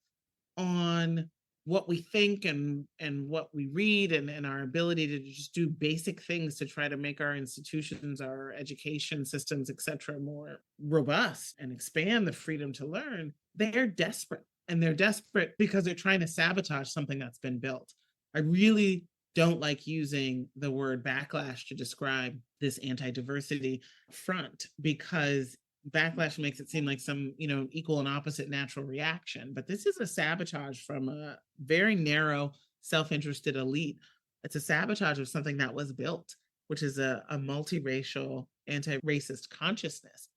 on what we think and what we read and our ability to just do basic things to try to make our institutions, our education systems, etc., more robust and expand the freedom to learn, they're desperate. And they're desperate because they're trying to sabotage something that's been built. I really don't like using the word backlash to describe this anti-diversity front, because backlash makes it seem like some, equal and opposite natural reaction. But this is a sabotage from a very narrow, self-interested elite. It's a sabotage of something that was built, which is a multiracial, anti-racist consciousness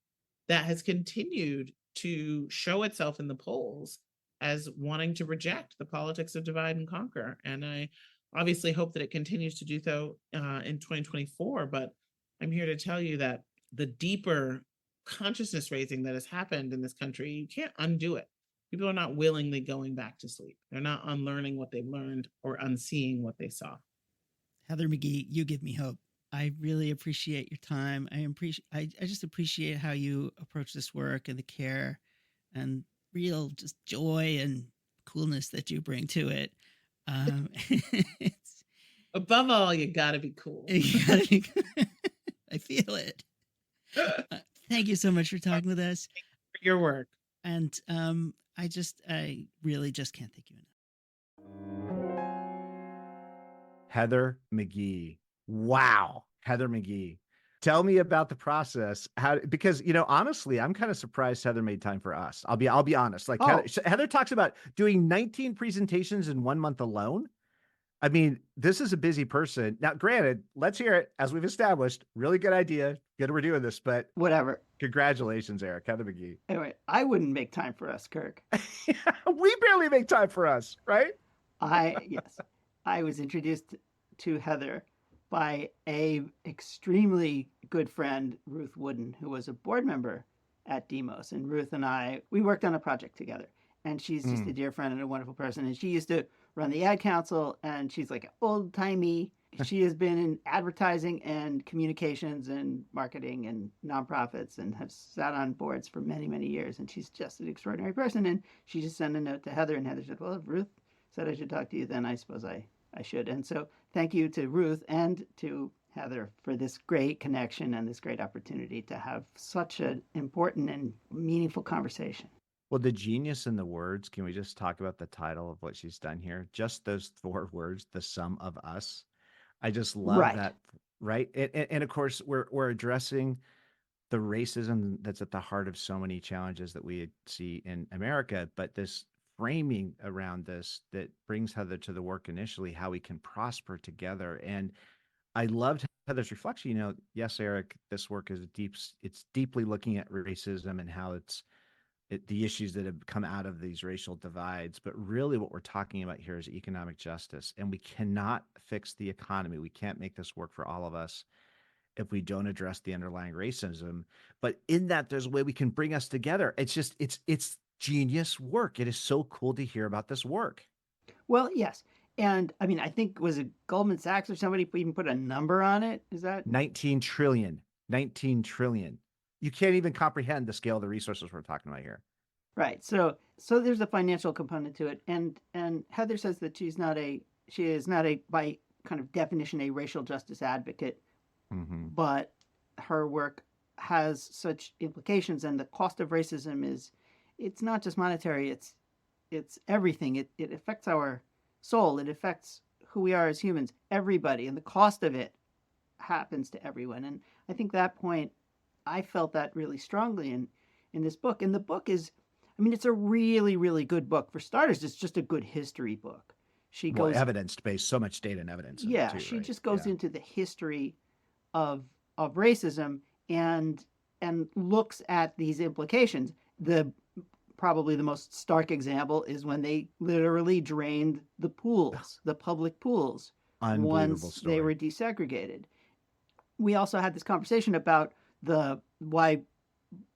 that has continued to show itself in the polls as wanting to reject the politics of divide and conquer. And I obviously hope that it continues to do so in 2024. But I'm here to tell you that the deeper consciousness raising that has happened in this country, you can't undo it. People are not willingly going back to sleep. They're not unlearning what they've learned or unseeing what they saw. Heather McGhee, you give me hope. I really appreciate your time. I just appreciate how you approach this work and the care and real just joy and coolness that you bring to it. It's, Above all, you gotta be cool. I feel it. Thank you so much for talking with us. For your work. And I really just can't thank you enough. Heather McGhee. Wow. Heather McGhee. Tell me about the process. Because honestly, I'm kind of surprised Heather made time for us. I'll be honest. Like Heather talks about doing 19 presentations in 1 month alone. I mean, this is a busy person. Now, granted, let's hear it. As we've established, really good idea. Good we're doing this, but whatever. Congratulations, Eric. Heather McGhee. Anyway, I wouldn't make time for us, Kirk. We barely make time for us, right? Yes. I was introduced to Heather by a extremely good friend, Ruth Wooden, who was a board member at Demos. And Ruth and I, we worked on a project together. And she's just a dear friend and a wonderful person. And she used to run the ad council, and she's like old-timey. She has been in advertising and communications and marketing and nonprofits and has sat on boards for many, many years. And she's just an extraordinary person. And she just sent a note to Heather, and Heather said, well, if Ruth said I should talk to you, then I suppose I should. And so thank you to Ruth and to Heather for this great connection and this great opportunity to have such an important and meaningful conversation. Well, the genius in the words, can we just talk about the title of what she's done here? Just those 4 words, the sum of us. I just love that. Right. And of course, we're addressing the racism that's at the heart of so many challenges that we see in America. But this framing around this that brings Heather to the work initially, how we can prosper together. And I loved Heather's reflection. Yes, Eric, this work is it's deeply looking at racism and how the issues that have come out of these racial divides. But really what we're talking about here is economic justice. And we cannot fix the economy. We can't make this work for all of us if we don't address the underlying racism. But in that, there's a way we can bring us together. It's genius work. It is so cool to hear about this work. Well, yes. And I mean, I think, was it Goldman Sachs or somebody even put a number on it? Is that 19 trillion? 19 trillion. You can't even comprehend the scale of the resources we're talking about here. Right. So there's a financial component to it. And Heather says that she is not a, by kind of definition, a racial justice advocate, but her work has such implications, and the cost of racism it's not just monetary, it's everything. It affects our soul. It affects who we are as humans, everybody, and the cost of it happens to everyone. And I think that point, I felt that really strongly in this book. And the book is, it's a really, really good book. For starters, it's just a good history book. She goes evidence-based, so much data and evidence. Yeah, she just goes into the history of racism and looks at these implications. Probably the most stark example is when they literally drained the pools, the public pools, once they were desegregated. We also had this conversation about why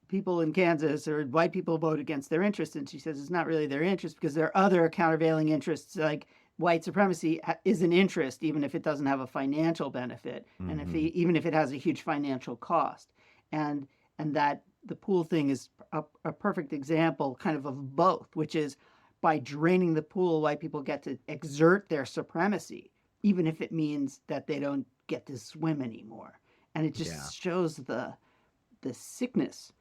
people in Kansas or white people vote against their interests. And she says it's not really their interest because there are other countervailing interests, like white supremacy is an interest, even if it doesn't have a financial benefit, and even if it has a huge financial cost. And that the pool thing is a perfect example kind of both, which is by draining the pool, white people get to exert their supremacy, even if it means that they don't get to swim anymore. And it just shows the sickness.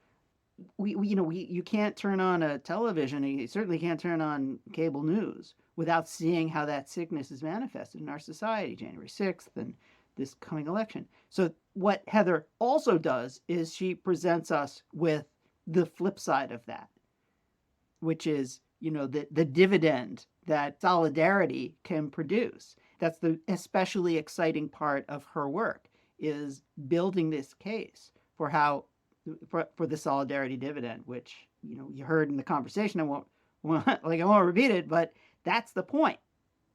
You can't turn on a television, and you certainly can't turn on cable news without seeing how that sickness is manifested in our society, January 6th and this coming election. So what Heather also does is she presents us with the flip side of that, which is, the dividend that solidarity can produce. That's the especially exciting part of her work, is building this case for how for the solidarity dividend, which you heard in the conversation. I won't repeat it, but that's the point.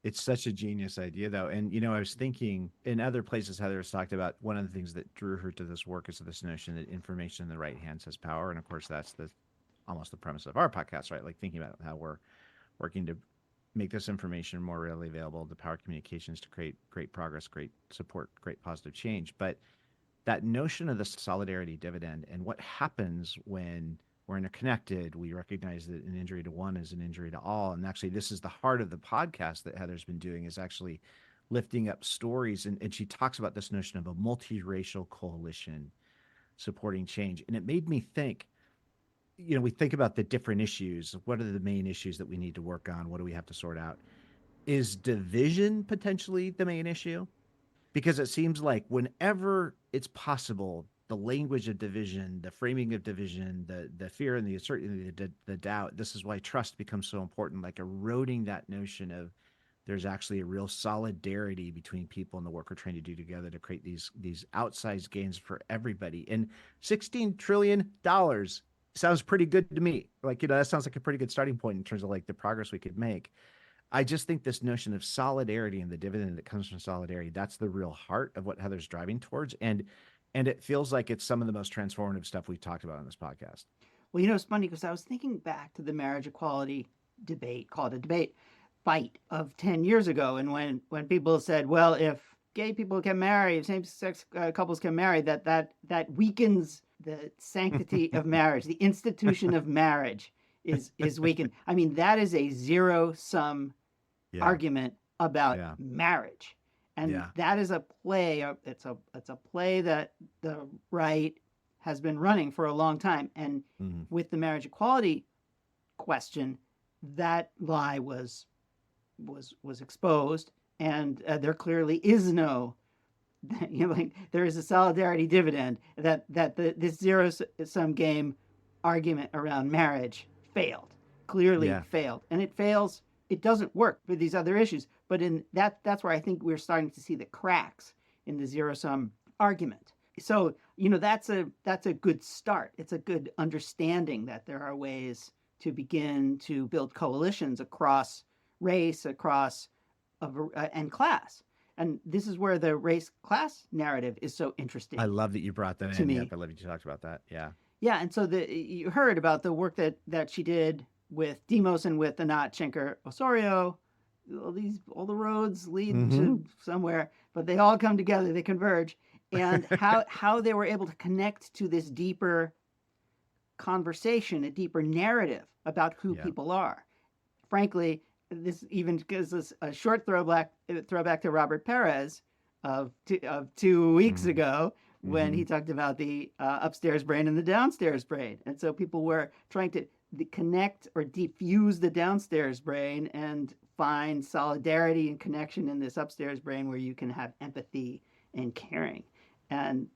It's such a genius idea, though. And, I was thinking in other places, Heather has talked about one of the things that drew her to this work is this notion that information in the right hands has power. And of course, that's almost the premise of our podcast, right? Like thinking about how we're working to make this information more readily available, to power communications to create great progress, great support, great positive change. But that notion of the solidarity dividend and what happens when we're interconnected, we recognize that an injury to one is an injury to all. And actually, this is the heart of the podcast that Heather's been doing, is actually lifting up stories. And she talks about this notion of a multiracial coalition supporting change. And it made me think, we think about the different issues. What are the main issues that we need to work on? What do we have to sort out? Is division potentially the main issue? Because it seems like whenever it's possible, the language of division, the framing of division, the fear and the uncertainty, the doubt, this is why trust becomes so important, like eroding that notion of there's actually a real solidarity between people and the work we're trying to do together to create these outsized gains for everybody. And $16 trillion sounds pretty good to me. Like, that sounds like a pretty good starting point in terms of like the progress we could make. I just think this notion of solidarity and the dividend that comes from solidarity, that's the real heart of what Heather's driving towards. And it feels like it's some of the most transformative stuff we've talked about on this podcast. Well, it's funny because I was thinking back to the marriage equality debate, called a debate fight of 10 years ago. And when people said, well, if gay people can marry, if same-sex couples can marry, that weakens the sanctity of marriage, the institution of marriage is weakened. I mean, that is a zero-sum argument about marriage. And that is a play. It's a play that the right has been running for a long time. And with the marriage equality question, that lie was exposed, and there clearly is no, there is a solidarity dividend that this zero-sum game argument around marriage failed, clearly failed, and it fails. It doesn't work for these other issues, but in that's where I think we're starting to see the cracks in the zero-sum argument. So, that's a good start. It's a good understanding that there are ways to begin to build coalitions across race, across and class. And this is where the race-class narrative is so interesting. I love that you brought that in. Yep, I love that you talked about that. Yeah. Yeah, and so you heard about the work that she did with Demos and with Anat Shenker-Osorio. All the roads lead to somewhere, but they all come together, they converge, and how they were able to connect to this deeper conversation, a deeper narrative about who people are. Frankly, this even gives us a short throwback to Robert Perez of 2 weeks ago, when he talked about the upstairs brain and the downstairs brain. And so people were trying to connect or diffuse the downstairs brain and find solidarity and connection in this upstairs brain where you can have empathy and caring. And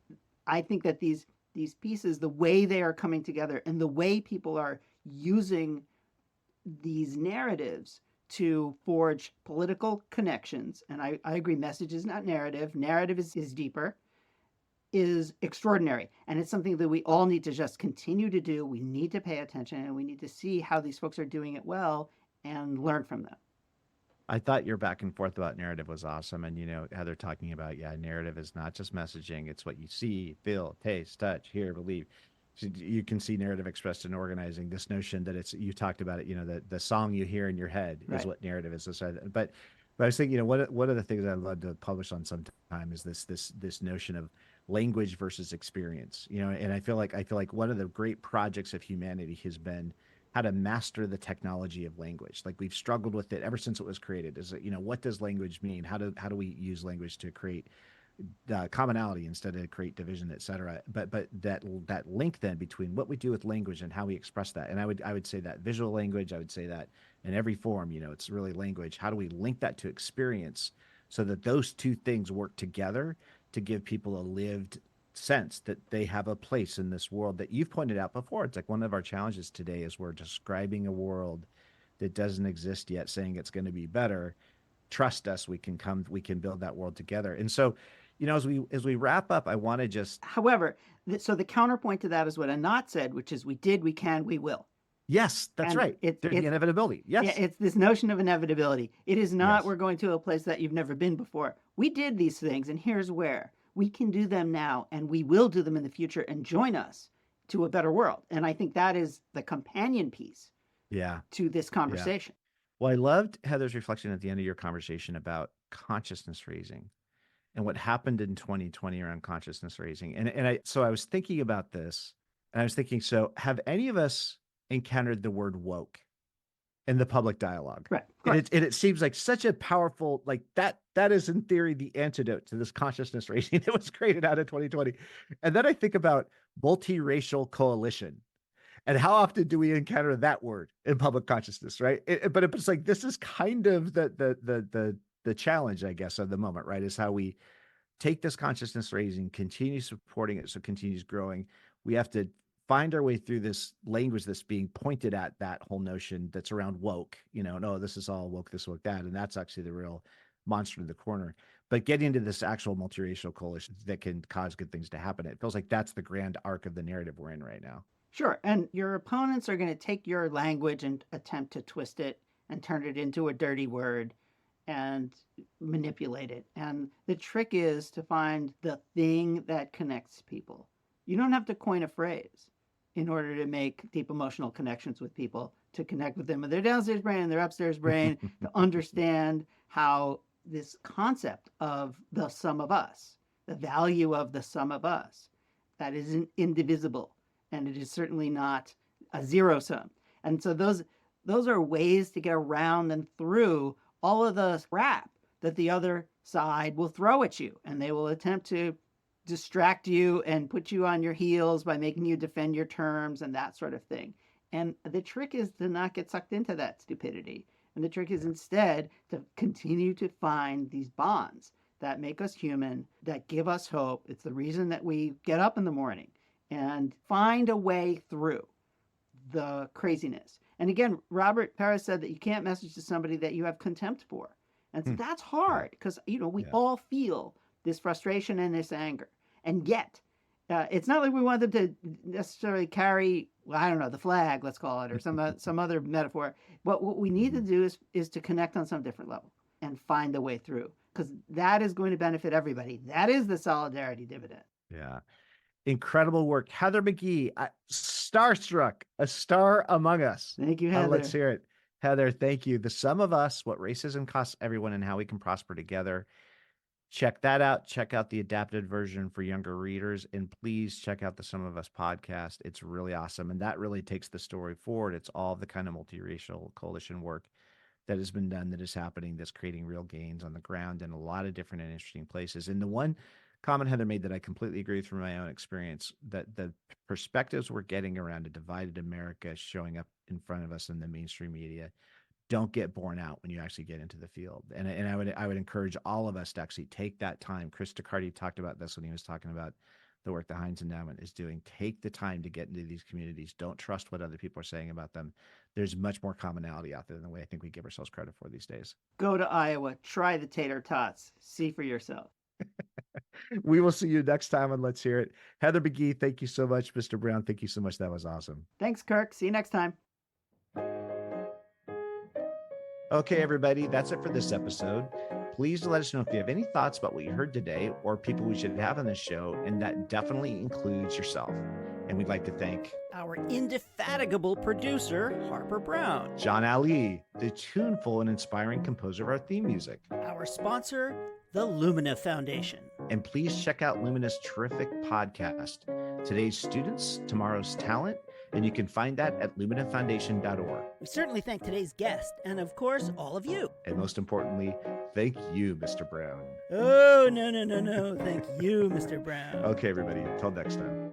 I think that these pieces, the way they are coming together and the way people are using these narratives to forge political connections, and I agree, message is not narrative. Narrative is deeper, is extraordinary. And it's something that we all need to just continue to do. We need to pay attention, and we need to see how these folks are doing it well and learn from them. I thought your back and forth about narrative was awesome. And, Heather talking about, narrative is not just messaging. It's what you see, feel, taste, touch, hear, believe. So you can see narrative expressed in organizing. This notion that you talked about it, the song you hear in your head is what narrative is. But I was thinking, one of the things I'd love to publish on sometime is this notion of language versus experience, and I feel like one of the great projects of humanity has been how to master the technology of language. Like we've struggled with it ever since it was created. Is it, what does language mean? How do we use language to create commonality instead of create division, et cetera? But that link then between what we do with language and how we express that. And I would say that visual language, I would say that in every form, it's really language. How do we link that to experience so that those two things work together to give people a lived sense that they have a place in this world that you've pointed out before? It's like one of our challenges today is we're describing a world that doesn't exist yet, saying it's going to be better. Trust us, we can build that world together. And so, as we wrap up, I want to just, however, so the counterpoint to that is what Anat said, which is we did, we can, we will. yes, that's And right. There's the inevitability. Yes. Yeah, it's this notion of inevitability. It is not, Yes. we're going to a place that you've never been before. We did these things, and here's where. We can do them now, and we will do them in the future, and join us to a better world. And I think that is the companion piece Yeah. to this conversation. Well, I loved Heather's reflection at the end of your conversation about consciousness raising and what happened in 2020 around consciousness raising. So I was thinking about this, and I was thinking, so have any of us encountered the word woke in the public dialogue? Right. And it seems like such a powerful, like that is in theory the antidote to this consciousness raising that was created out of 2020. And then I think about multiracial coalition. And how often do we encounter that word in public consciousness, right? But it's like, this is kind of the challenge, I guess, of the moment, right? Is how we take this consciousness raising, continue supporting it so it continues growing. We have to find our way through this language that's being pointed at that whole notion that's around woke, no, this is all woke, this, woke, that. And that's actually the real monster in the corner. But getting into this actual multiracial coalition that can cause good things to happen, it feels like that's the grand arc of the narrative we're in right now. Sure. And your opponents are going to take your language and attempt to twist it and turn it into a dirty word and manipulate it. And the trick is to find the thing that connects people. You don't have to coin a phrase in order to make deep emotional connections with people, to connect with them with their downstairs brain and their upstairs brain, to understand how this concept of the sum of us, the value of the sum of us, that is indivisible. And it is certainly not a zero sum. And so those are ways to get around and through all of the crap that the other side will throw at you. And they will attempt to distract you and put you on your heels by making you defend your terms and that sort of thing. And the trick is to not get sucked into that stupidity. And the trick is instead to continue to find these bonds that make us human, that give us hope. It's the reason that we get up in the morning, and find a way through the craziness. And again, Robert Paris said that you can't message to somebody that you have contempt for. And so that's hard because, we all feel this frustration and this anger. And yet, it's not like we want them to necessarily carry, I don't know, the flag, let's call it, or some other metaphor. But what we need to do is to connect on some different level and find a way through, because that is going to benefit everybody. That is the solidarity dividend. Yeah. Incredible work. Heather McGhee, starstruck, a star among us. Thank you, Heather. Let's hear it. Heather, thank you. The Sum of Us, What Racism Costs Everyone and How We Can Prosper Together. Check that out. Check out the adapted version for younger readers. And please check out the Sum of Us podcast. It's really awesome. And that really takes the story forward. It's all the kind of multiracial coalition work that has been done, that is happening, that's creating real gains on the ground in a lot of different and interesting places. And the one comment Heather made that I completely agree with from my own experience, that the perspectives we're getting around a divided America showing up in front of us in the mainstream media don't get borne out when you actually get into the field. And I would encourage all of us to actually take that time. Chris Ducardi talked about this when he was talking about the work the Heinz Endowment is doing. Take the time to get into these communities. Don't trust what other people are saying about them. There's much more commonality out there than the way I think we give ourselves credit for these days. Go to Iowa, try the tater tots, see for yourself. We will see you next time on Let's Hear It. Heather McGhee, thank you so much. Mr. Brown, thank you so much. That was awesome. Thanks, Kirk. See you next time. Okay, everybody, that's it for this episode. Please let us know if you have any thoughts about what you heard today or people we should have on this show, and that definitely includes yourself. And we'd like to thank Our indefatigable producer, Harper Brown. John Ali, the tuneful and inspiring composer of our theme music. Our sponsor, the Lumina Foundation. And please check out Lumina's terrific podcast, Today's Students, Tomorrow's Talent, And you can find that at luminafoundation.org. We certainly thank today's guest, and of course, all of you. And most importantly, thank you, Mr. Brown. Oh, no. Thank you, Mr. Brown. Okay, everybody. Until next time.